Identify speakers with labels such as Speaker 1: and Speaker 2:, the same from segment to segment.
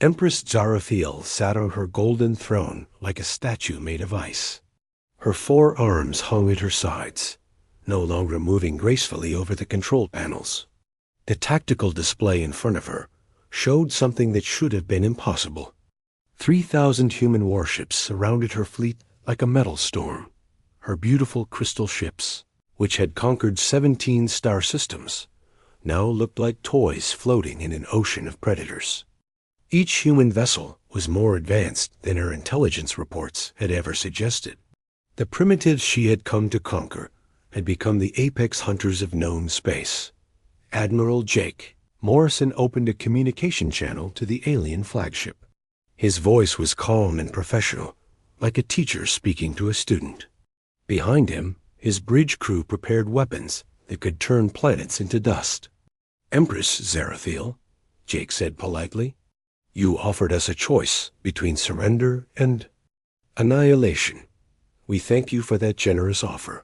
Speaker 1: Empress Zarathiel sat on her golden throne like a statue made of ice. Her 4 arms hung at her sides, no longer moving gracefully over the control panels. The tactical display in front of her showed something that should have been impossible. 3,000 human warships surrounded her fleet like a metal storm. Her beautiful crystal ships, which had conquered 17 star systems, now looked like toys floating in an ocean of predators. Each human vessel was more advanced than her intelligence reports had ever suggested. The primitives she had come to conquer had become the apex hunters of known space. Admiral Jake Morrison opened a communication channel to the alien flagship. His voice was calm and professional, like a teacher speaking to a student. Behind him, his bridge crew prepared weapons that could turn planets into dust. "Empress Zarathiel," Jake said politely, "you offered us a choice between surrender and annihilation. We thank you for that generous offer.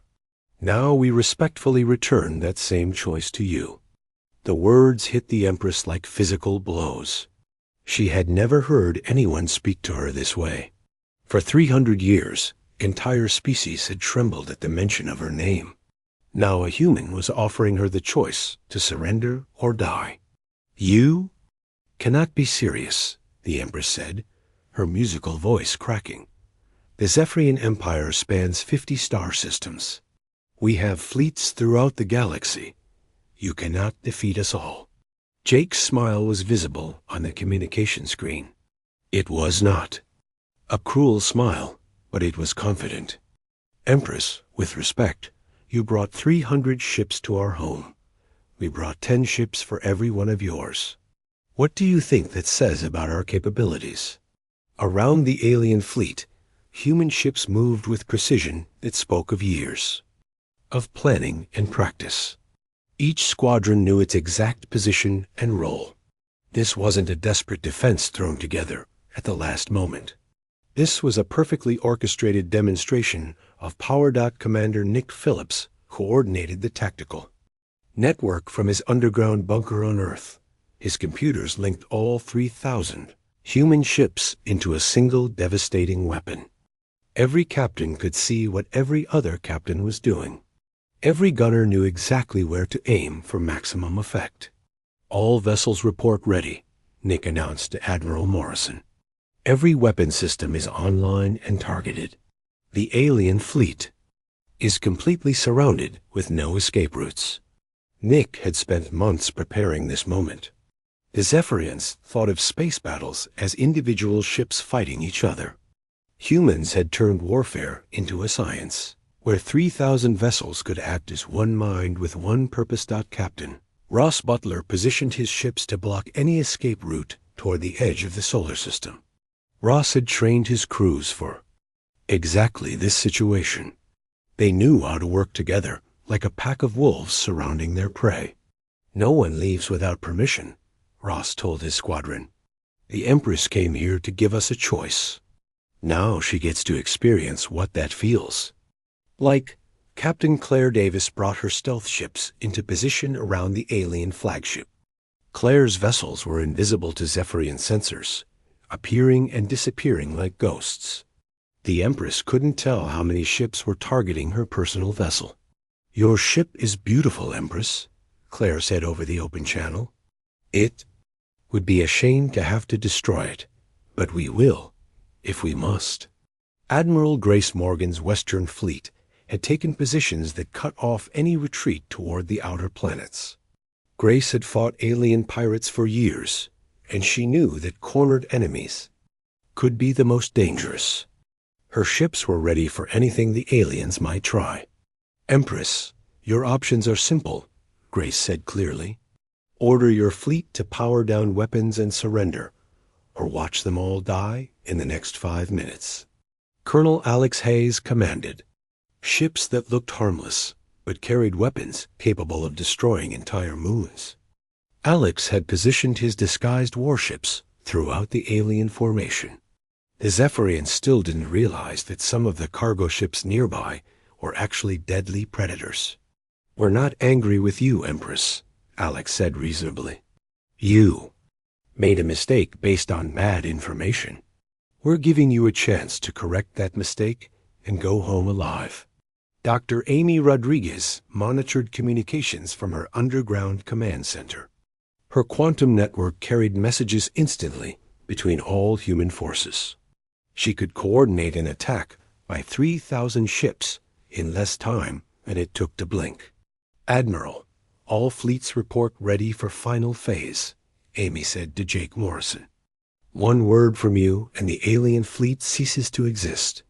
Speaker 1: Now we respectfully return that same choice to you." The words hit the Empress like physical blows. She had never heard anyone speak to her this way. For 300 years, entire species had trembled at the mention of her name. Now a human was offering her the choice to surrender or die. "You cannot be serious," the Empress said, her musical voice cracking. "The Zephyrian Empire spans 50 star systems. We have fleets throughout the galaxy. You cannot defeat us all." Jake's smile was visible on the communication screen. It was not a cruel smile, but it was confident. "Empress, with respect, you brought 300 ships to our home. We brought 10 ships for every one of yours. What do you think that says about our capabilities?" Around the alien fleet, human ships moved with precision that spoke of years, of planning and practice. Each squadron knew its exact position and role. This wasn't a desperate defense thrown together at the last moment. This was a perfectly orchestrated demonstration of Power Dot Commander Nick Phillips coordinated the tactical network from his underground bunker on Earth. His computers linked all 3,000 human ships into a single devastating weapon. Every captain could see what every other captain was doing. Every gunner knew exactly where to aim for maximum effect. "All vessels report ready," Nick announced to Admiral Morrison. "Every weapon system is online and targeted. The alien fleet is completely surrounded with no escape routes." Nick had spent months preparing this moment. The Zephyrians thought of space battles as individual ships fighting each other. Humans had turned warfare into a science, where 3,000 vessels could act as one mind with one purpose. Captain Ross Butler positioned his ships to block any escape route toward the edge of the solar system. Ross had trained his crews for exactly this situation. They knew how to work together like a pack of wolves surrounding their prey. "No one leaves without permission," Ross told his squadron. "The Empress came here to give us a choice. Now she gets to experience what that feels like." Captain Claire Davis brought her stealth ships into position around the alien flagship. Claire's vessels were invisible to Zephyrian sensors, appearing and disappearing like ghosts. The Empress couldn't tell how many ships were targeting her personal vessel. "Your ship is beautiful, Empress," Claire said over the open channel. "It would be a shame to have to destroy it, but we will, if we must." Admiral Grace Morgan's Western Fleet had taken positions that cut off any retreat toward the outer planets. Grace had fought alien pirates for years, and she knew that cornered enemies could be the most dangerous. Her ships were ready for anything the aliens might try. "Empress, your options are simple," Grace said clearly. "Order your fleet to power down weapons and surrender, or watch them all die in the next 5 minutes. Colonel Alex Hayes commanded. Ships that looked harmless, but carried weapons capable of destroying entire moons. Alex had positioned his disguised warships throughout the alien formation. The Zephyrians still didn't realize that some of the cargo ships nearby were actually deadly predators. "We're not angry with you, Empress," Alex said reasonably. "You made a mistake based on bad information. We're giving you a chance to correct that mistake and go home alive. Dr. Amy Rodriguez monitored communications from her underground command center. Her quantum network carried messages instantly between all human forces. She could coordinate an attack by 3,000 ships in less time than it took to blink. "Admiral, all fleets report ready for final phase," Amy said to Jake Morrison. "One word from you and the alien fleet ceases to exist."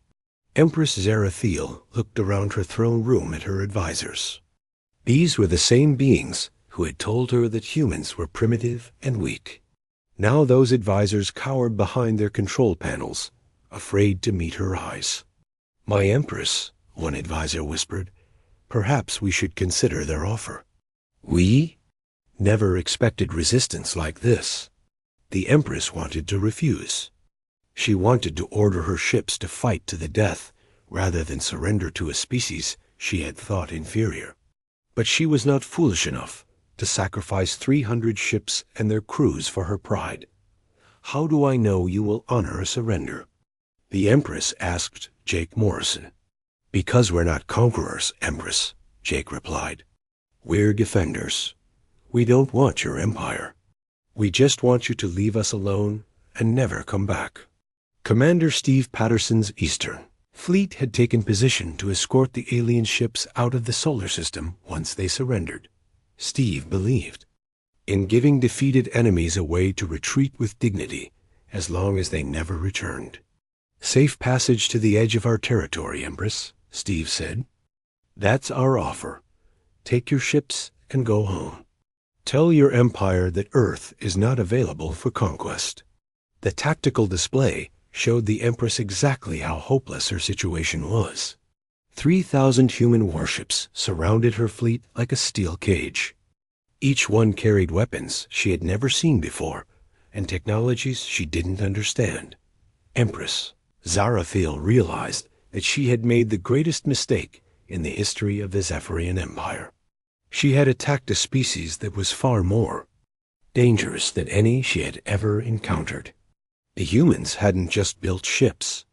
Speaker 1: Empress Zarathiel looked around her throne room at her advisors. These were the same beings who had told her that humans were primitive and weak. Now those advisors cowered behind their control panels, afraid to meet her eyes. "My Empress," one advisor whispered, "perhaps we should consider their offer." "We?" Never expected resistance like this. The Empress wanted to refuse. She wanted to order her ships to fight to the death rather than surrender to a species she had thought inferior. But she was not foolish enough to sacrifice 300 ships and their crews for her pride. "How do I know you will honor a surrender?" The Empress asked Jake Morrison. "Because we're not conquerors, Empress," Jake replied. "We're defenders. We don't want your empire. We just want you to leave us alone and never come back." Commander Steve Patterson's Eastern Fleet had taken position to escort the alien ships out of the solar system once they surrendered. Steve believed in giving defeated enemies a way to retreat with dignity as long as they never returned. "Safe passage to the edge of our territory, Empress," Steve said. "That's our offer. Take your ships and go home. Tell your empire that Earth is not available for conquest." The tactical display showed the Empress exactly how hopeless her situation was. 3,000 human warships surrounded her fleet like a steel cage. Each one carried weapons she had never seen before and technologies she didn't understand. Empress Zarathiel realized that she had made the greatest mistake in the history of the Zephyrian Empire. She had attacked a species that was far more dangerous than any she had ever encountered. The humans hadn't just built ships.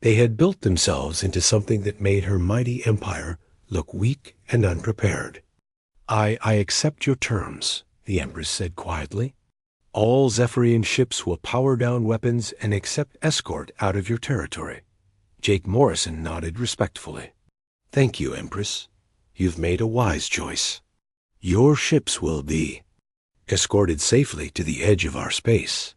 Speaker 1: They had built themselves into something that made her mighty empire look weak and unprepared. I accept your terms," the Empress said quietly. "All Zephyrian ships will power down weapons and accept escort out of your territory." Jake Morrison nodded respectfully. "Thank you, Empress. You've made a wise choice. Your ships will be escorted safely to the edge of our space.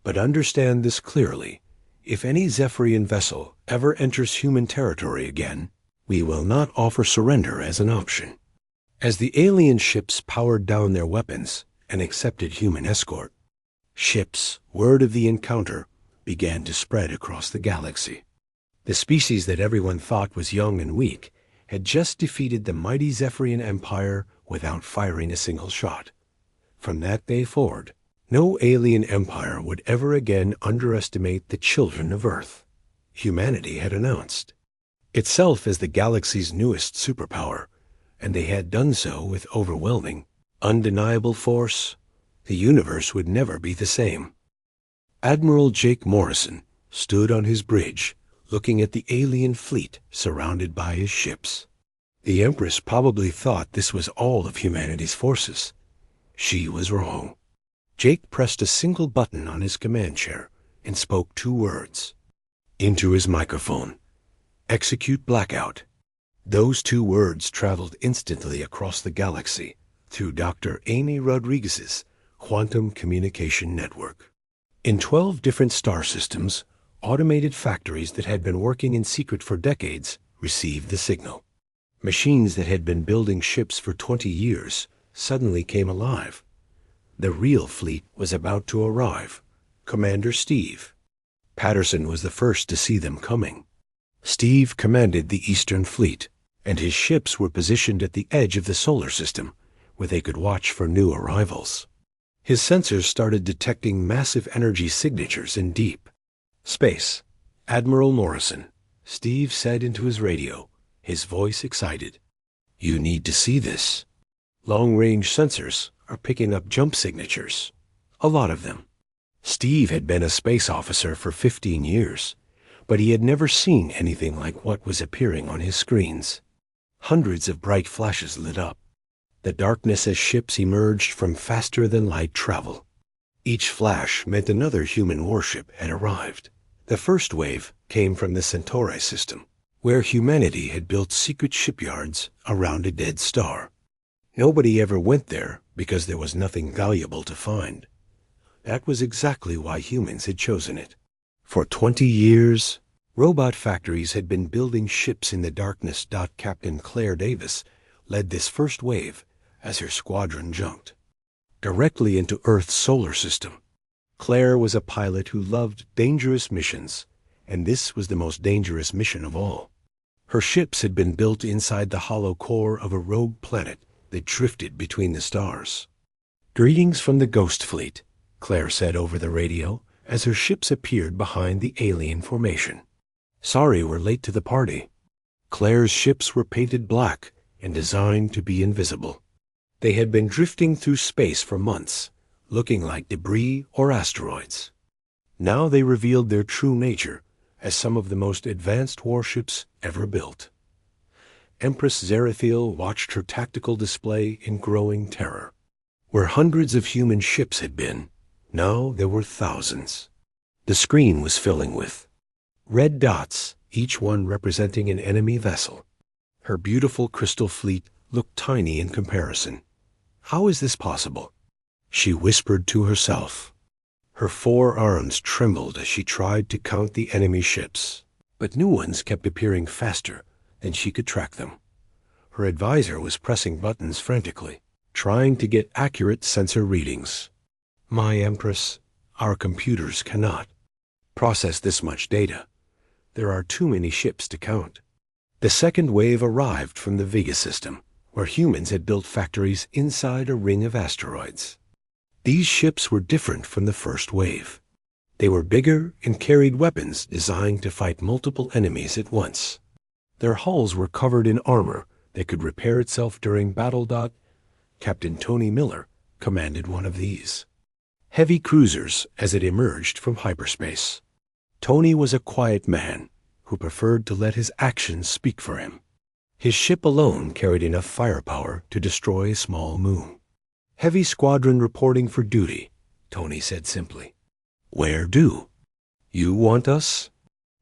Speaker 1: But understand this clearly. If any Zephyrian vessel ever enters human territory again, we will not offer surrender as an option." As the alien ships powered down their weapons and accepted human escort, word of the encounter began to spread across the galaxy. The species that everyone thought was young and weak had just defeated the mighty Zephyrian Empire without firing a single shot. From that day forward, no alien empire would ever again underestimate the children of Earth, humanity had announced, itself as the galaxy's newest superpower, and they had done so with overwhelming, undeniable force. The universe would never be the same. Admiral Jake Morrison stood on his bridge, looking at the alien fleet surrounded by his ships. The Empress probably thought this was all of humanity's forces. She was wrong. Jake pressed a single button on his command chair and spoke 2 words into his microphone. "Execute blackout." Those 2 words traveled instantly across the galaxy through Dr. Amy Rodriguez's quantum communication network. In 12 different star systems, automated factories that had been working in secret for decades received the signal. Machines that had been building ships for 20 years suddenly came alive. The real fleet was about to arrive. Commander Steve Patterson was the first to see them coming. Steve commanded the Eastern Fleet, and his ships were positioned at the edge of the solar system, where they could watch for new arrivals. His sensors started detecting massive energy signatures in deep space. "Admiral Morrison," Steve said into his radio, his voice excited. "You need to see this. Long-range sensors are picking up jump signatures. A lot of them. Steve had been a space officer for 15 years, but he had never seen anything like what was appearing on his screens. Hundreds of bright flashes lit up, the darkness as ships emerged from faster-than-light travel. Each flash meant another human warship had arrived. The first wave came from the Centauri system, where humanity had built secret shipyards around a dead star. Nobody ever went there because there was nothing valuable to find. That was exactly why humans had chosen it. For 20 years, robot factories had been building ships in the darkness. Captain Claire Davis led this first wave as her squadron jumped directly into Earth's solar system. Claire was a pilot who loved dangerous missions, and this was the most dangerous mission of all. Her ships had been built inside the hollow core of a rogue planet that drifted between the stars. "Greetings from the Ghost Fleet," Claire said over the radio as her ships appeared behind the alien formation. "Sorry we're late to the party." Claire's ships were painted black and designed to be invisible. They had been drifting through space for months, looking like debris or asteroids. Now they revealed their true nature as some of the most advanced warships ever built. Empress Zarathiel watched her tactical display in growing terror. Where hundreds of human ships had been, now there were thousands. The screen was filling with red dots, each one representing an enemy vessel. Her beautiful crystal fleet looked tiny in comparison. How is this possible? She whispered to herself. Her 4 arms trembled as she tried to count the enemy ships, but new ones kept appearing faster than she could track them. Her advisor was pressing buttons frantically, trying to get accurate sensor readings. "My Empress, our computers cannot process this much data. There are too many ships to count." The second wave arrived from the Vega system, where humans had built factories inside a ring of asteroids. These ships were different from the first wave. They were bigger and carried weapons designed to fight multiple enemies at once. Their hulls were covered in armor that could repair itself during battle. Captain Tony Miller commanded one of these heavy cruisers as it emerged from hyperspace. Tony was a quiet man who preferred to let his actions speak for him. His ship alone carried enough firepower to destroy a small moon. "Heavy squadron reporting for duty," Tony said simply. "Where do? You want us?"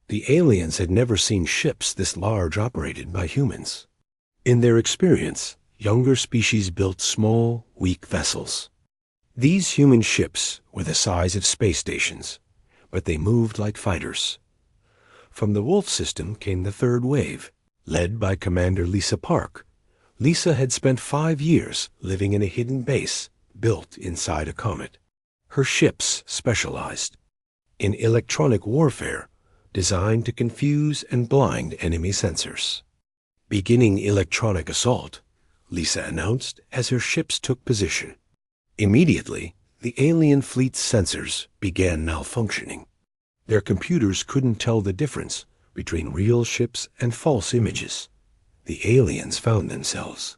Speaker 1: The aliens had never seen ships this large operated by humans. In their experience, younger species built small, weak vessels. These human ships were the size of space stations, but they moved like fighters. From the Wolf system came the third wave, led by Commander Lisa Park. Lisa had spent 5 years living in a hidden base built inside a comet. Her ships specialized in electronic warfare designed to confuse and blind enemy sensors. "Beginning electronic assault," Lisa announced as her ships took position. Immediately, the alien fleet's sensors began malfunctioning. Their computers couldn't tell the difference between real ships and false images. The aliens found themselves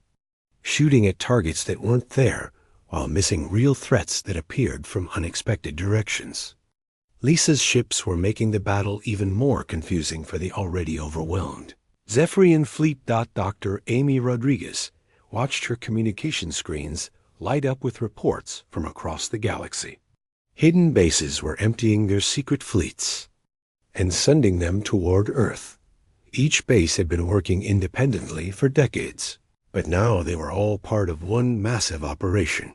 Speaker 1: shooting at targets that weren't there while missing real threats that appeared from unexpected directions. Lisa's ships were making the battle even more confusing for the already overwhelmed Zephyrian Fleet. Dr. Amy Rodriguez watched her communication screens light up with reports from across the galaxy. Hidden bases were emptying their secret fleets and sending them toward Earth. Each base had been working independently for decades, but now they were all part of one massive operation.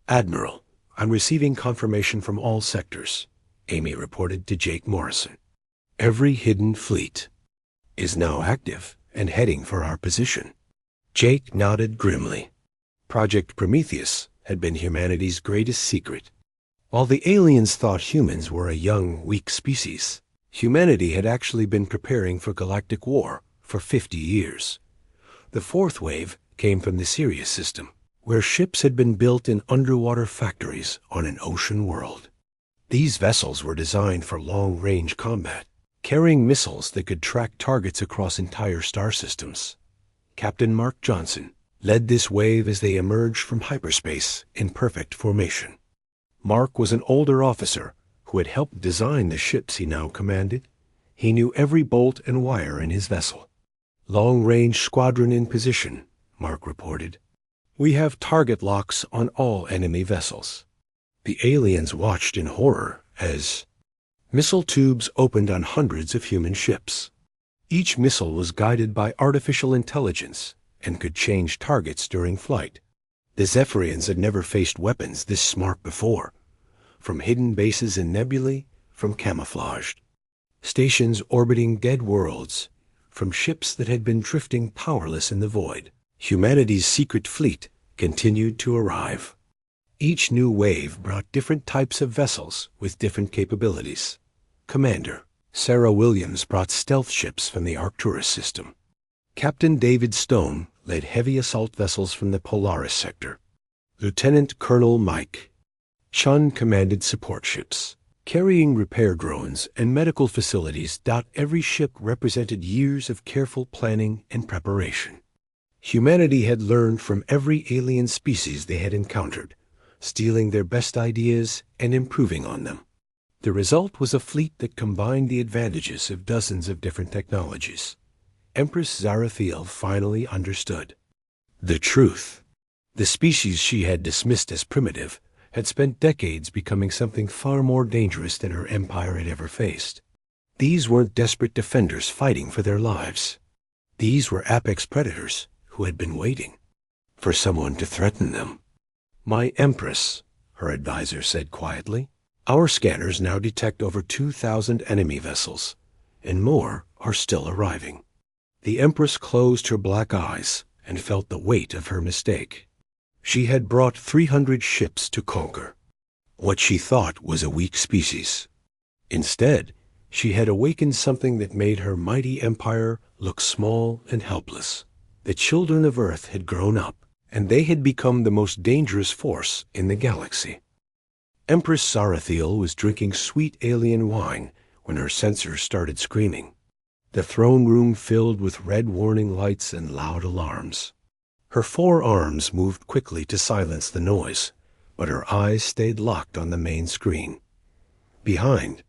Speaker 1: "Admiral, I'm receiving confirmation from all sectors," Amy reported to Jake Morrison. "Every hidden fleet is now active and heading for our position." Jake nodded grimly. Project Prometheus had been humanity's greatest secret. While the aliens thought humans were a young, weak species, humanity had actually been preparing for galactic war for 50 years. The fourth wave came from the Sirius system, where ships had been built in underwater factories on an ocean world. These vessels were designed for long-range combat, carrying missiles that could track targets across entire star systems. Captain Mark Johnson led this wave as they emerged from hyperspace in perfect formation. Mark was an older officer who had helped design the ships he now commanded. He knew every bolt and wire in his vessel. "Long-range squadron in position," Mark reported. "We have target locks on all enemy vessels." The aliens watched in horror as missile tubes opened on hundreds of human ships. Each missile was guided by artificial intelligence and could change targets during flight. The Zephyrians had never faced weapons this smart before, from hidden bases in nebulae, from camouflaged stations orbiting dead worlds, from ships that had been drifting powerless in the void. Humanity's secret fleet continued to arrive. Each new wave brought different types of vessels with different capabilities. Commander Sarah Williams brought stealth ships from the Arcturus system. Captain David Stone led heavy assault vessels from the Polaris sector. Lieutenant Colonel Mike Chun commanded support ships, carrying repair drones and medical facilities. Every ship represented years of careful planning and preparation. Humanity had learned from every alien species they had encountered, stealing their best ideas and improving on them. The result was a fleet that combined the advantages of dozens of different technologies. Empress Zarathiel finally understood the truth. The species she had dismissed as primitive had spent decades becoming something far more dangerous than her empire had ever faced. These weren't desperate defenders fighting for their lives. These were apex predators who had been waiting for someone to threaten them. "My Empress," her advisor said quietly, "our scanners now detect over 2,000 enemy vessels, and more are still arriving." The Empress closed her black eyes and felt the weight of her mistake. She had brought 300 ships to conquer what she thought was a weak species. Instead, she had awakened something that made her mighty empire look small and helpless. The children of Earth had grown up, and they had become the most dangerous force in the galaxy. Empress Zarathiel was drinking sweet alien wine when her sensors started screaming. The throne room filled with red warning lights and loud alarms. Her 4 arms moved quickly to silence the noise, but her eyes stayed locked on the main screen. Behind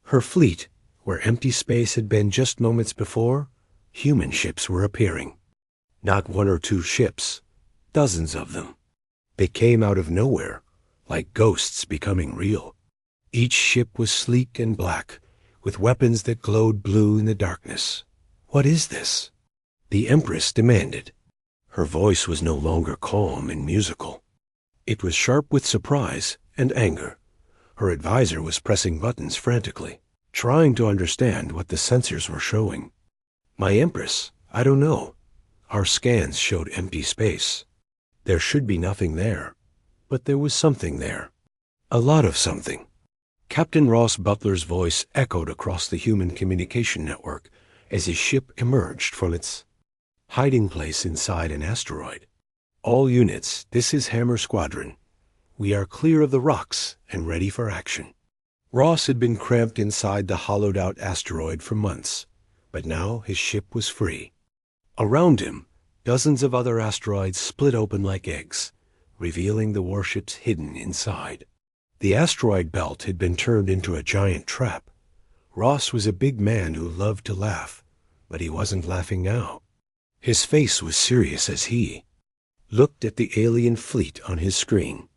Speaker 1: her fleet, where empty space had been just moments before, human ships were appearing. Not 1 or 2 ships, dozens of them. They came out of nowhere, like ghosts becoming real. Each ship was sleek and black, with weapons that glowed blue in the darkness. "What is this?" the Empress demanded. Her voice was no longer calm and musical. It was sharp with surprise and anger. Her advisor was pressing buttons frantically, trying to understand what the sensors were showing. "My Empress, I don't know. Our scans showed empty space. There should be nothing there, but there was something there. A lot of something." Captain Ross Butler's voice echoed across the human communication network as his ship emerged from its hiding place inside an asteroid. "All units, this is Hammer Squadron. We are clear of the rocks and ready for action." Ross had been cramped inside the hollowed-out asteroid for months, but now his ship was free. Around him, dozens of other asteroids split open like eggs, revealing the warships hidden inside. The asteroid belt had been turned into a giant trap. Ross was a big man who loved to laugh, but he wasn't laughing now. His face was serious as he looked at the alien fleet on his screen.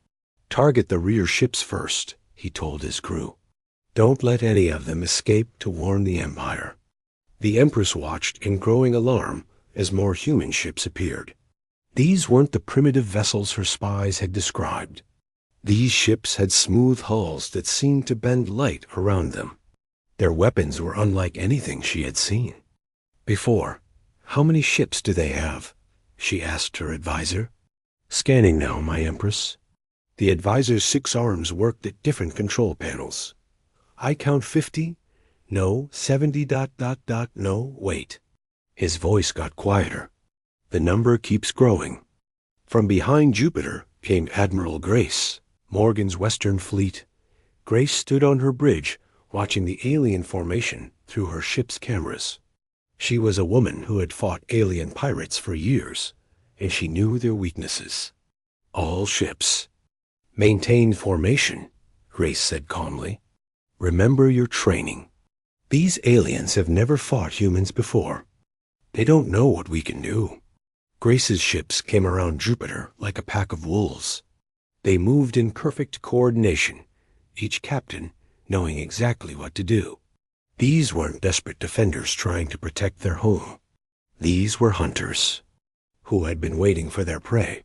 Speaker 1: "Target the rear ships first," he told his crew. "Don't let any of them escape to warn the Empire." The Empress watched in growing alarm as more human ships appeared. These weren't the primitive vessels her spies had described. These ships had smooth hulls that seemed to bend light around them. Their weapons were unlike anything she had seen before. "How many ships do they have?" she asked her advisor. "Scanning now, my Empress." The advisor's 6 arms worked at different control panels. "I count 50. No, 70. No, wait." His voice got quieter. "The number keeps growing." From behind Jupiter came Admiral Grace, Morgan's Western Fleet. Grace stood on her bridge, watching the alien formation through her ship's cameras. She was a woman who had fought alien pirates for years, and she knew their weaknesses. "All ships maintain formation," Grace said calmly. Remember your training. These aliens have never fought humans before. They don't know what we can do." Grace's ships came around Jupiter like a pack of wolves. They moved in perfect coordination, each captain knowing exactly what to do. These weren't desperate defenders trying to protect their home. These were hunters who had been waiting for their prey.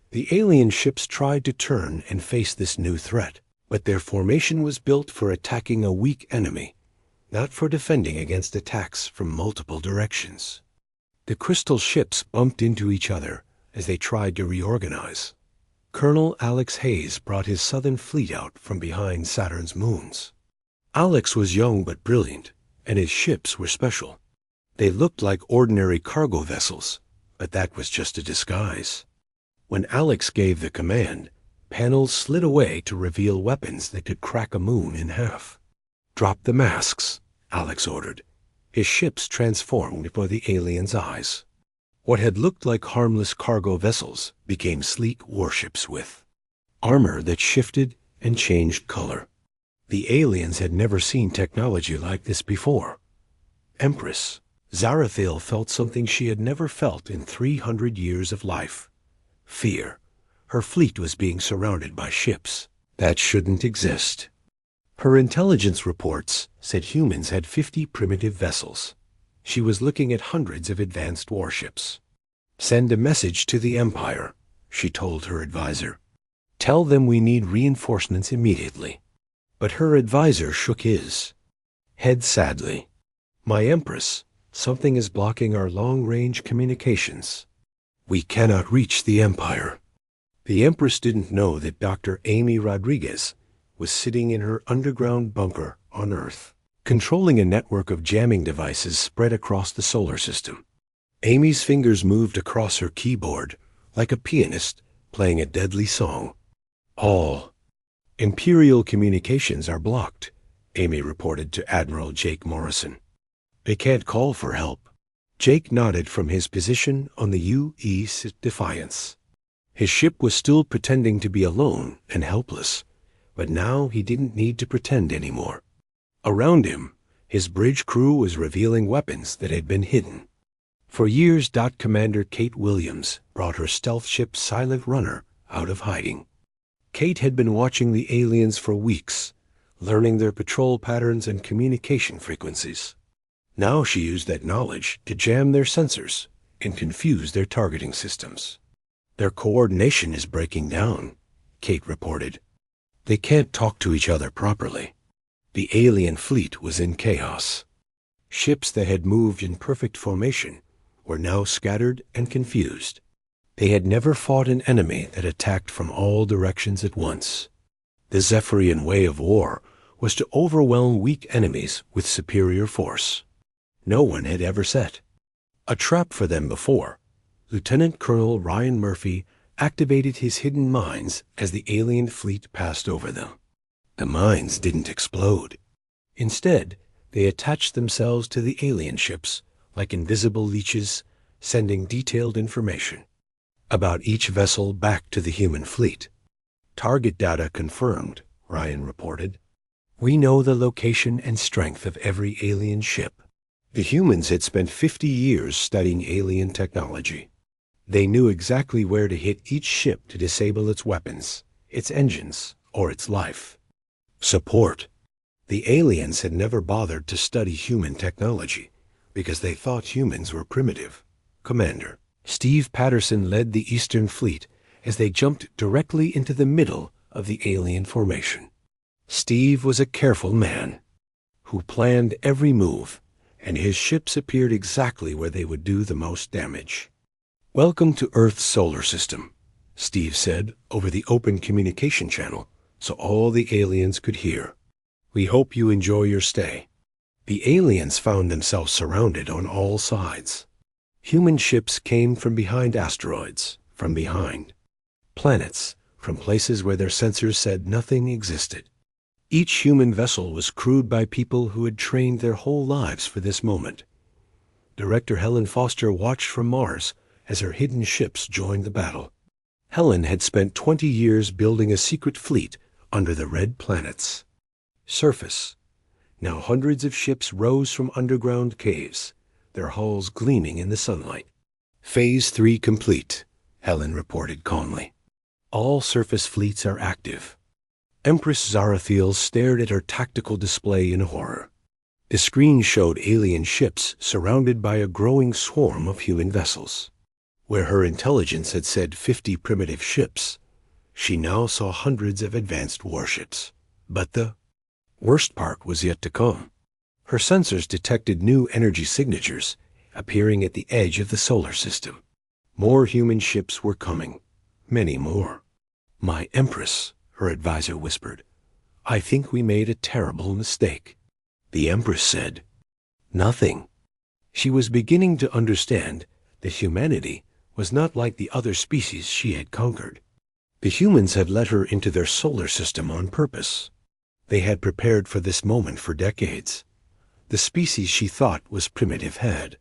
Speaker 1: The alien ships tried to turn and face this new threat, but their formation was built for attacking a weak enemy, not for defending against attacks from multiple directions. The crystal ships bumped into each other as they tried to reorganize. Colonel Alex Hayes brought his southern fleet out from behind Saturn's moons. Alex was young but brilliant, and his ships were special. They looked like ordinary cargo vessels, but that was just a disguise. When Alex gave the command, panels slid away to reveal weapons that could crack a moon in half. "Drop the masks," Alex ordered. His ships transformed before the aliens' eyes. What had looked like harmless cargo vessels became sleek warships with armor that shifted and changed color. The aliens had never seen technology like this before. Empress Zarathil felt something she had never felt in 300 years of life. Fear. Her fleet was being surrounded by ships that shouldn't exist. Her intelligence reports said humans had 50 primitive vessels. She was looking at hundreds of advanced warships. "Send a message to the Empire," she told her advisor. "Tell them we need reinforcements immediately." But her advisor shook his head sadly. "My Empress, something is blocking our long-range communications. We cannot reach the Empire." The Empress didn't know that Dr. Amy Rodriguez was sitting in her underground bunker on Earth, controlling a network of jamming devices spread across the solar system. Amy's fingers moved across her keyboard like a pianist playing a deadly song. "All Imperial communications are blocked," Amy reported to Admiral Jake Morrison. "They can't call for help." Jake nodded from his position on the U.E.'s Defiance. His ship was still pretending to be alone and helpless, but now he didn't need to pretend anymore. Around him, his bridge crew was revealing weapons that had been hidden. For years, Commander Kate Williams brought her stealth ship Silent Runner out of hiding. Kate had been watching the aliens for weeks, learning their patrol patterns and communication frequencies. Now she used that knowledge to jam their sensors and confuse their targeting systems. "Their coordination is breaking down," Kate reported. "They can't talk to each other properly." The alien fleet was in chaos. Ships that had moved in perfect formation were now scattered and confused. They had never fought an enemy that attacked from all directions at once. The Zephyrian way of war was to overwhelm weak enemies with superior force. No one had ever set a trap for them before. Lieutenant Colonel Ryan Murphy activated his hidden mines as the alien fleet passed over them. The mines didn't explode. Instead, they attached themselves to the alien ships like invisible leeches, sending detailed information about each vessel back to the human fleet. "Target data confirmed," Ryan reported. "We know the location and strength of every alien ship." The humans had spent 50 years studying alien technology. They knew exactly where to hit each ship to disable its weapons, its engines, or its life support. The aliens had never bothered to study human technology because they thought humans were primitive. Commander Steve Patterson led the Eastern Fleet as they jumped directly into the middle of the alien formation. Steve was a careful man who planned every move, and his ships appeared exactly where they would do the most damage. "Welcome to Earth's solar system," Steve said over the open communication channel so all the aliens could hear. "We hope you enjoy your stay." The aliens found themselves surrounded on all sides. Human ships came from behind asteroids, from behind planets, from places where their sensors said nothing existed. Each human vessel was crewed by people who had trained their whole lives for this moment. Director Helen Foster watched from Mars as her hidden ships joined the battle. Helen had spent 20 years building a secret fleet under the red planets. Surface, Now hundreds of ships rose from underground caves, their hulls gleaming in the sunlight. Phase 3 complete, Helen reported calmly. All surface fleets are active. Empress Zarathiel stared at her tactical display in horror. The screen showed alien ships surrounded by a growing swarm of human vessels. Where her intelligence had said 50 primitive ships, she now saw hundreds of advanced warships. But the worst part was yet to come. Her sensors detected new energy signatures appearing at the edge of the solar system. More human ships were coming, many more. "My Empress," her advisor whispered, "I think we made a terrible mistake." The Empress said, "Nothing." She was beginning to understand that humanity was not like the other species she had conquered. The humans had let her into their solar system on purpose. They had prepared for this moment for decades. The species she thought was primitive had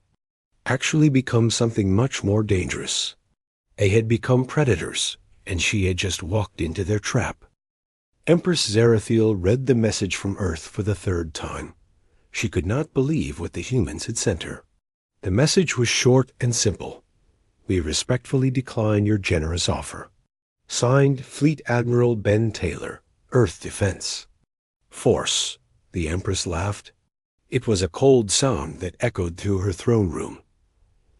Speaker 1: actually become something much more dangerous. They had become predators, and she had just walked into their trap. Empress Zarathiel read the message from Earth for the third time. She could not believe what the humans had sent her. The message was short and simple. "We respectfully decline your generous offer. Signed, Fleet Admiral Ben Taylor, Earth Defense Force." The Empress laughed. It was a cold sound that echoed through her throne room.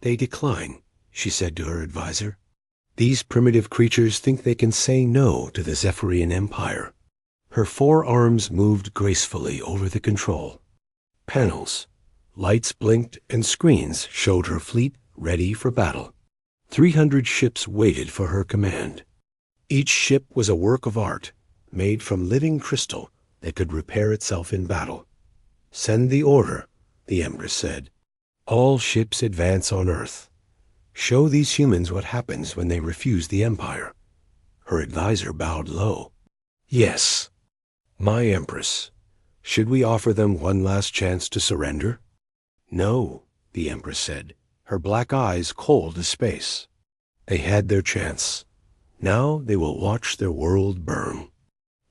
Speaker 1: "They decline," she said to her advisor. "These primitive creatures think they can say no to the Zephyrian Empire." Her forearms moved gracefully over the control panels. Lights blinked and screens showed her fleet ready for battle. 300 ships waited for her command. Each ship was a work of art, made from living crystal that could repair itself in battle. "Send the order," the Empress said. "All ships advance on Earth. Show these humans what happens when they refuse the Empire." Her advisor bowed low. "Yes, my Empress. Should we offer them one last chance to surrender?" "No," the Empress said, her black eyes cold as space. "They had their chance. Now they will watch their world burn."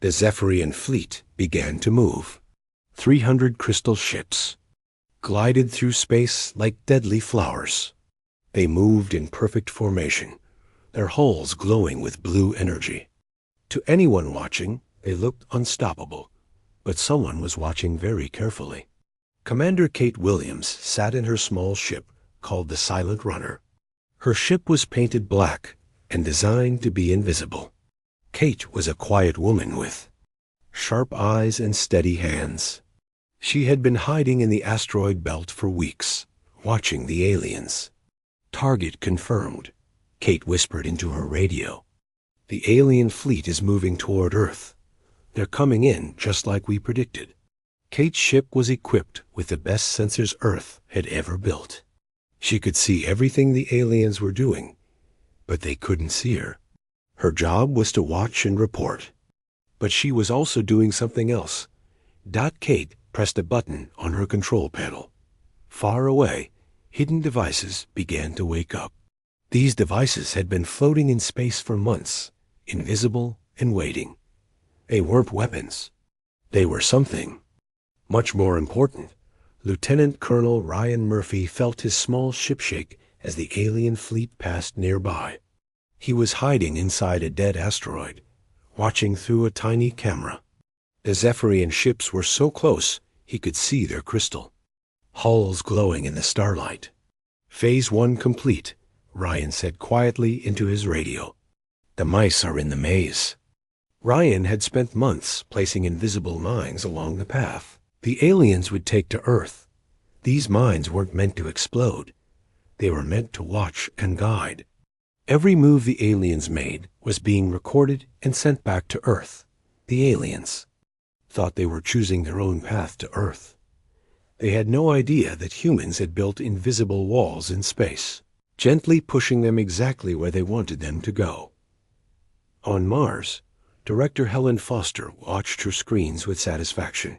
Speaker 1: The Zephyrian fleet began to move. 300 crystal ships glided through space like deadly flowers. They moved in perfect formation, their hulls glowing with blue energy. To anyone watching, they looked unstoppable, but someone was watching very carefully. Commander Kate Williams sat in her small ship called the Silent Runner. Her ship was painted black and designed to be invisible. Kate was a quiet woman with sharp eyes and steady hands. She had been hiding in the asteroid belt for weeks, watching the aliens. "Target confirmed," Kate whispered into her radio. "The alien fleet is moving toward Earth. They're coming in just like we predicted." Kate's ship was equipped with the best sensors Earth had ever built. She could see everything the aliens were doing, but they couldn't see her. Her job was to watch and report. But she was also doing something else. Kate pressed a button on her control panel. Far away, hidden devices began to wake up. These devices had been floating in space for months, invisible and waiting. They weren't weapons. They were something much more important. Lieutenant Colonel Ryan Murphy felt his small ship shake as the alien fleet passed nearby. He was hiding inside a dead asteroid, watching through a tiny camera. The Zephyrian ships were so close he could see their crystal hulls glowing in the starlight. "Phase 1 complete," Ryan said quietly into his radio. "The mice are in the maze." Ryan had spent months placing invisible mines along the path. The aliens would take to Earth. These mines weren't meant to explode. They were meant to watch and guide. Every move the aliens made was being recorded and sent back to Earth. The aliens thought they were choosing their own path to Earth. They had no idea that humans had built invisible walls in space, gently pushing them exactly where they wanted them to go. On Mars, Director Helen Foster watched her screens with satisfaction.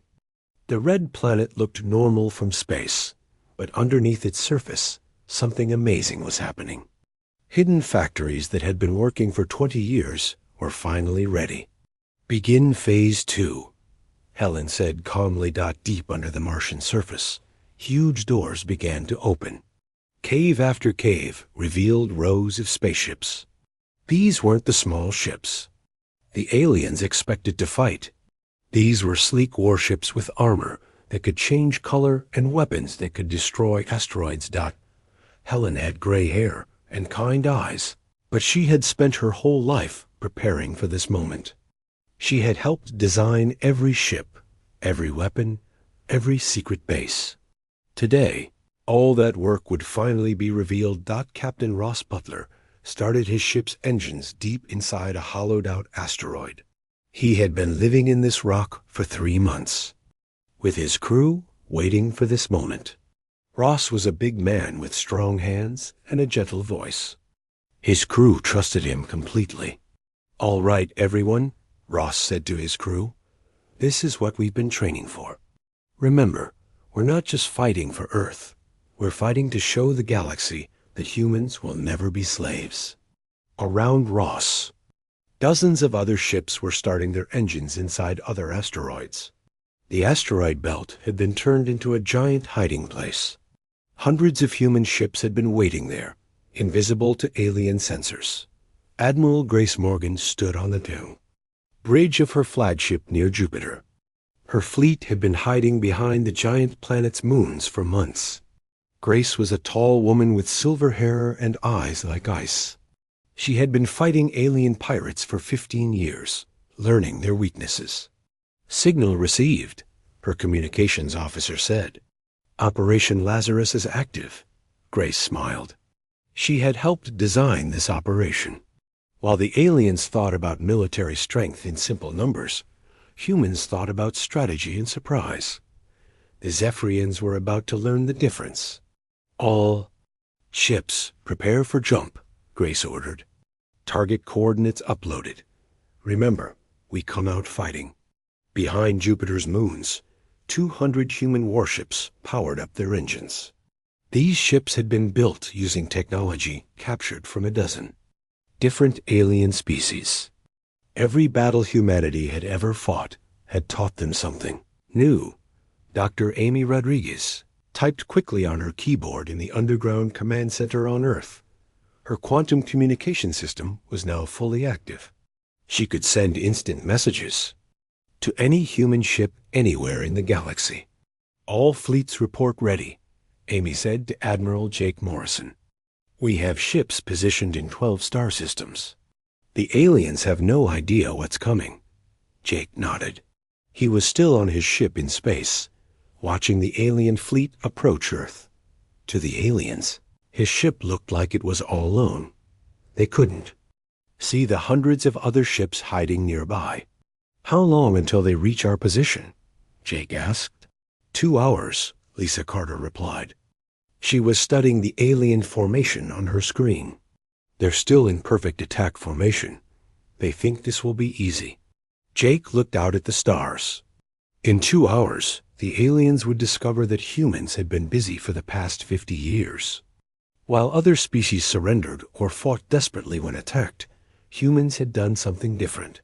Speaker 1: The red planet looked normal from space, but underneath its surface, something amazing was happening. Hidden factories that had been working for 20 years were finally ready. "Begin Phase 2. Helen said calmly. Deep under the Martian surface, huge doors began to open. Cave after cave revealed rows of spaceships. These weren't the small ships the aliens expected to fight. These were sleek warships with armor that could change color and weapons that could destroy asteroids. Helen had gray hair and kind eyes, but she had spent her whole life preparing for this moment. She had helped design every ship, every weapon, every secret base. Today, all that work would finally be revealed. Captain Ross Butler started his ship's engines deep inside a hollowed-out asteroid. He had been living in this rock for 3 months, with his crew waiting for this moment. Ross was a big man with strong hands and a gentle voice. His crew trusted him completely. "All right, everyone," Ross said to his crew. "This is what we've been training for. Remember, we're not just fighting for Earth. We're fighting to show the galaxy that humans will never be slaves." Around Ross, dozens of other ships were starting their engines inside other asteroids. The asteroid belt had been turned into a giant hiding place. Hundreds of human ships had been waiting there, invisible to alien sensors. Admiral Grace Morgan stood on the bridge of her flagship near Jupiter. Her fleet had been hiding behind the giant planet's moons for months. Grace was a tall woman with silver hair and eyes like ice. She had been fighting alien pirates for 15 years, learning their weaknesses. "Signal received," her communications officer said. "Operation Lazarus is active." Grace smiled. She had helped design this operation. While the aliens thought about military strength in simple numbers, humans thought about strategy and surprise. The Zephyrians were about to learn the difference. "All ships, prepare for jump," Grace ordered. "Target coordinates uploaded. Remember, we come out fighting." Behind Jupiter's moons, 200 human warships powered up their engines. These ships had been built using technology captured from a dozen different alien species. Every battle humanity had ever fought had taught them something new. Dr. Amy Rodriguez typed quickly on her keyboard in the underground command center on Earth. Her quantum communication system was now fully active. She could send instant messages to any human ship anywhere in the galaxy. "All fleets report ready," Amy said to Admiral Jake Morrison. "We have ships positioned in 12 star systems. The aliens have no idea what's coming." Jake nodded. He was still on his ship in space, watching the alien fleet approach Earth. To the aliens, his ship looked like it was all alone. They couldn't see the hundreds of other ships hiding nearby. "How long until they reach our position?" Jake asked. 2 hours, Lisa Carter replied. She was studying the alien formation on her screen. "They're still in perfect attack formation. They think this will be easy." Jake looked out at the stars. In 2 hours, the aliens would discover that humans had been busy for the past 50 years. While other species surrendered or fought desperately when attacked, humans had done something different.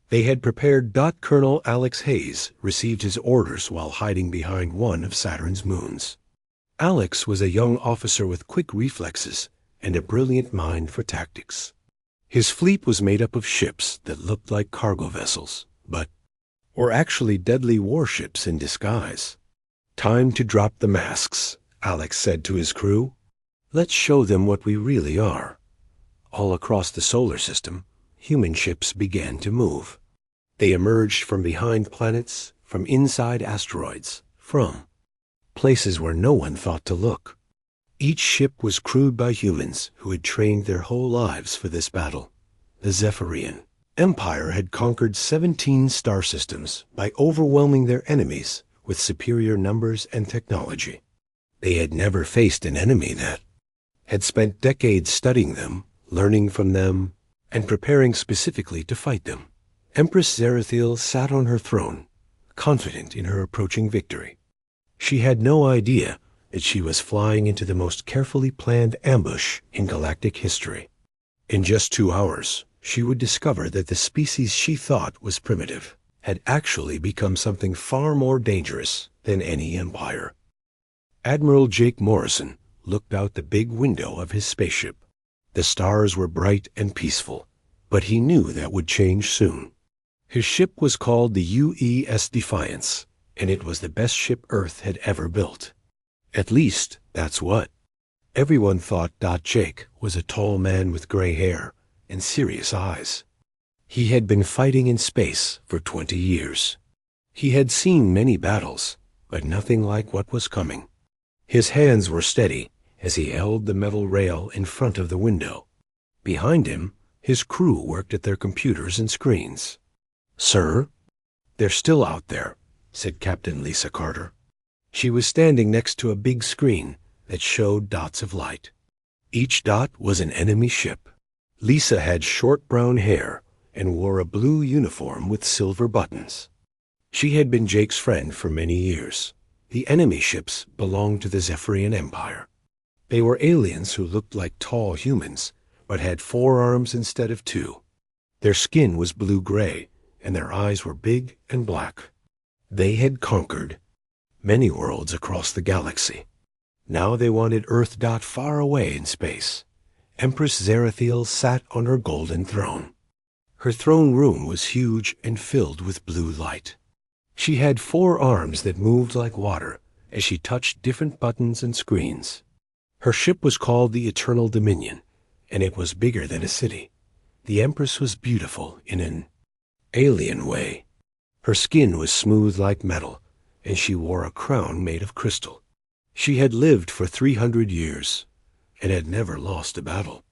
Speaker 1: They had prepared. Colonel Alex Hayes received his orders while hiding behind one of Saturn's moons. Alex was a young officer with quick reflexes and a brilliant mind for tactics. His fleet was made up of ships that looked like cargo vessels, but were actually deadly warships in disguise. "Time to drop the masks," Alex said to his crew. "Let's show them what we really are." All across the solar system, human ships began to move. They emerged from behind planets, from inside asteroids, from places where no one thought to look. Each ship was crewed by humans who had trained their whole lives for this battle. The Zephyrian Empire had conquered 17 star systems by overwhelming their enemies with superior numbers and technology. They had never faced an enemy that had spent decades studying them, learning from them, and preparing specifically to fight them. Empress Zerathil sat on her throne, confident in her approaching victory. She had no idea that she was flying into the most carefully planned ambush in galactic history. In just 2 hours, she would discover that the species she thought was primitive had actually become something far more dangerous than any empire. Admiral Jake Morrison looked out the big window of his spaceship. The stars were bright and peaceful, but he knew that would change soon. His ship was called the UES Defiance, and it was the best ship Earth had ever built. At least, that's what. Everyone thought Jake was a tall man with gray hair and serious eyes. He had been fighting in space for 20 years. He had seen many battles, but nothing like what was coming. His hands were steady as he held the metal rail in front of the window. Behind him, his crew worked at their computers and screens. "Sir?" "They're still out there," said Captain Lisa Carter. She was standing next to a big screen that showed dots of light. Each dot was an enemy ship. Lisa had short brown hair and wore a blue uniform with silver buttons. She had been Jake's friend for many years. The enemy ships belonged to the Zephyrian Empire. They were aliens who looked like tall humans, but had 4 arms instead of 2. Their skin was blue-gray, and their eyes were big and black. They had conquered many worlds across the galaxy. Now they wanted Earth far away in space. Empress Zarathiel sat on her golden throne. Her throne room was huge and filled with blue light. She had 4 arms that moved like water as she touched different buttons and screens. Her ship was called the Eternal Dominion, and it was bigger than a city. The Empress was beautiful in an alien way. Her skin was smooth like metal, and she wore a crown made of crystal. She had lived for 300 years and had never lost a battle.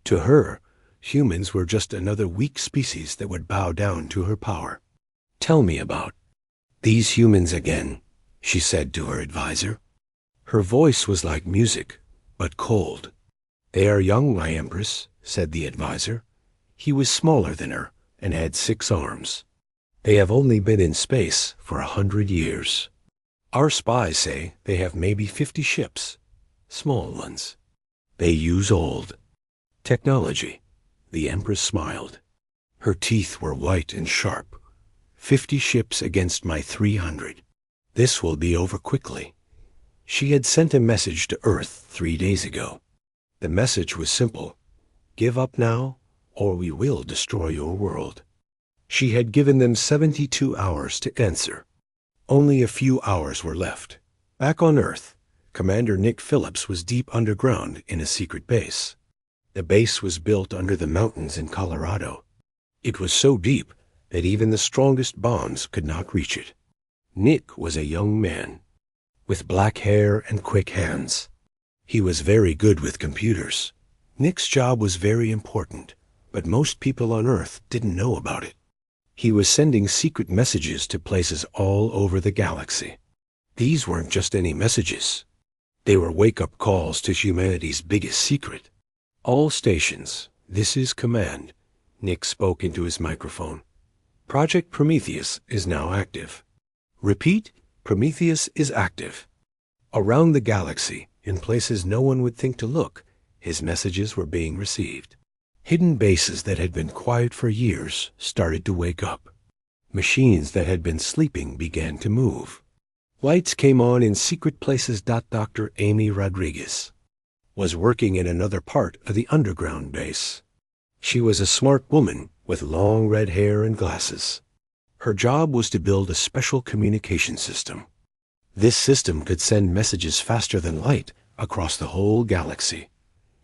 Speaker 1: To her, humans were just another weak species that would bow down to her power. "Tell me about these humans again," she said to her advisor. Her voice was like music, but cold. "They are young, my Empress," said the advisor. He was smaller than her and had 6 arms. "They have only been in space for 100 years. Our spies say they have maybe 50 ships, small ones. They use old technology." The Empress smiled. Her teeth were white and sharp. 50 ships against my 300. This will be over quickly. She had sent a message to Earth 3 days ago. The message was simple: give up now, or we will destroy your world. She had given them 72 hours to answer. Only a few hours were left. Back on Earth, Commander Nick Phillips was deep underground in a secret base. The base was built under the mountains in Colorado. It was so deep that even the strongest bombs could not reach it. Nick was a young man, with black hair and quick hands. He was very good with computers. Nick's job was very important, but most people on Earth didn't know about it. He was sending secret messages to places all over the galaxy. These weren't just any messages. They were wake-up calls to humanity's biggest secret. "All stations, this is command," Nick spoke into his microphone. "Project Prometheus is now active. Repeat, Prometheus is active." Around the galaxy, in places no one would think to look, his messages were being received. Hidden bases that had been quiet for years started to wake up. Machines that had been sleeping began to move. Lights came on in secret places. Dr. Amy Rodriguez was working in another part of the underground base. She was a smart woman with long red hair and glasses. Her job was to build a special communication system. This system could send messages faster than light across the whole galaxy.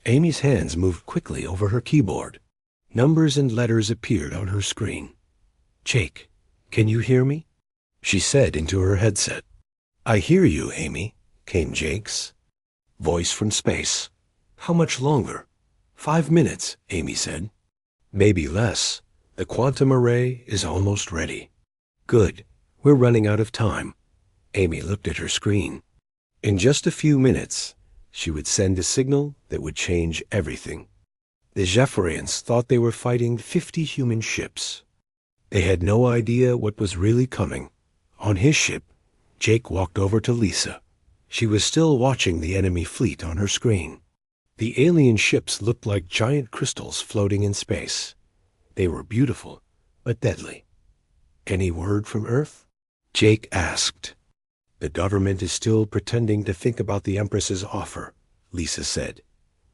Speaker 1: Amy's hands moved quickly over her keyboard. Numbers and letters appeared on her screen. "Jake, can you hear me?" she said into her headset. "I hear you, Amy," came Jake's voice from space. "How much longer?" 5 minutes, Amy said. "Maybe less. The quantum array is almost ready." "Good. We're running out of time." Amy looked at her screen. In just a few minutes, she would send a signal that would change everything. The Zephyrians thought they were fighting 50 human ships. They had no idea what was really coming. On his ship, Jake walked over to Lisa. She was still watching the enemy fleet on her screen. The alien ships looked like giant crystals floating in space. They were beautiful, but deadly. Any word from Earth? Jake asked. The government is still pretending to think about the Empress's offer, Lisa said.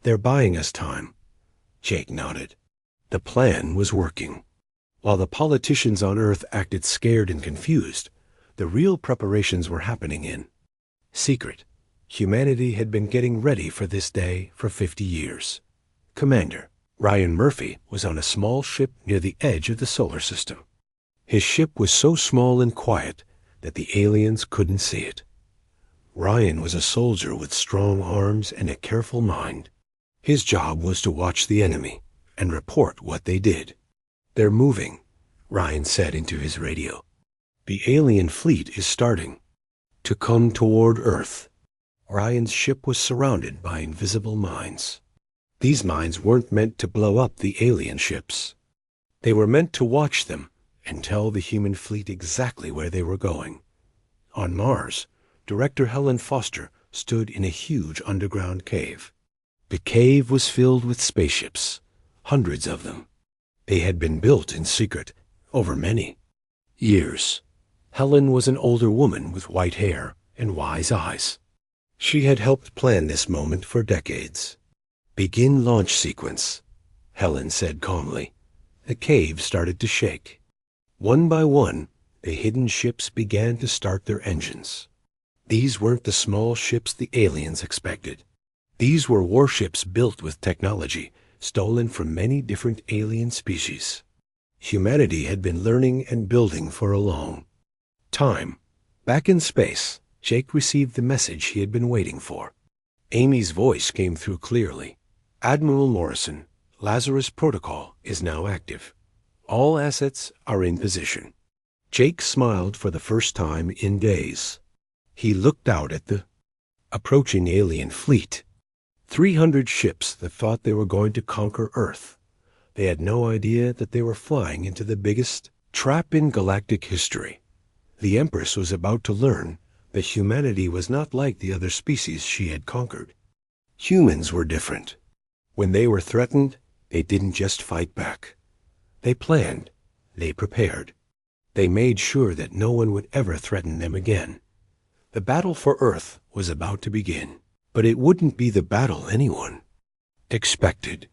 Speaker 1: They're buying us time. Jake nodded. The plan was working. While the politicians on Earth acted scared and confused, the real preparations were happening in secret. Humanity had been getting ready for this day for 50 years. Commander Ryan Murphy was on a small ship near the edge of the solar system. His ship was so small and quiet that the aliens couldn't see it. Ryan was a soldier with strong arms and a careful mind. His job was to watch the enemy and report what they did. They're moving, Ryan said into his radio. The alien fleet is starting to come toward Earth. Ryan's ship was surrounded by invisible mines. These mines weren't meant to blow up the alien ships. They were meant to watch them and tell the human fleet exactly where they were going. On Mars, Director Helen Foster stood in a huge underground cave. The cave was filled with spaceships, hundreds of them. They had been built in secret over many years. Helen was an older woman with white hair and wise eyes. She had helped plan this moment for decades. Begin launch sequence, Helen said calmly. The cave started to shake. One by one, the hidden ships began to start their engines. These weren't the small ships the aliens expected. These were warships built with technology stolen from many different alien species. Humanity had been learning and building for a long time. Back in space, Jake received the message he had been waiting for. Amy's voice came through clearly. Admiral Morrison, Lazarus Protocol is now active. All assets are in position. Jake smiled for the first time in days. He looked out at the approaching alien fleet. 300 ships that thought they were going to conquer Earth. They had no idea that they were flying into the biggest trap in galactic history. The Empress was about to learn that humanity was not like the other species she had conquered. Humans were different. When they were threatened, they didn't just fight back. They planned. They prepared. They made sure that no one would ever threaten them again. The battle for Earth was about to begin, but it wouldn't be the battle anyone expected.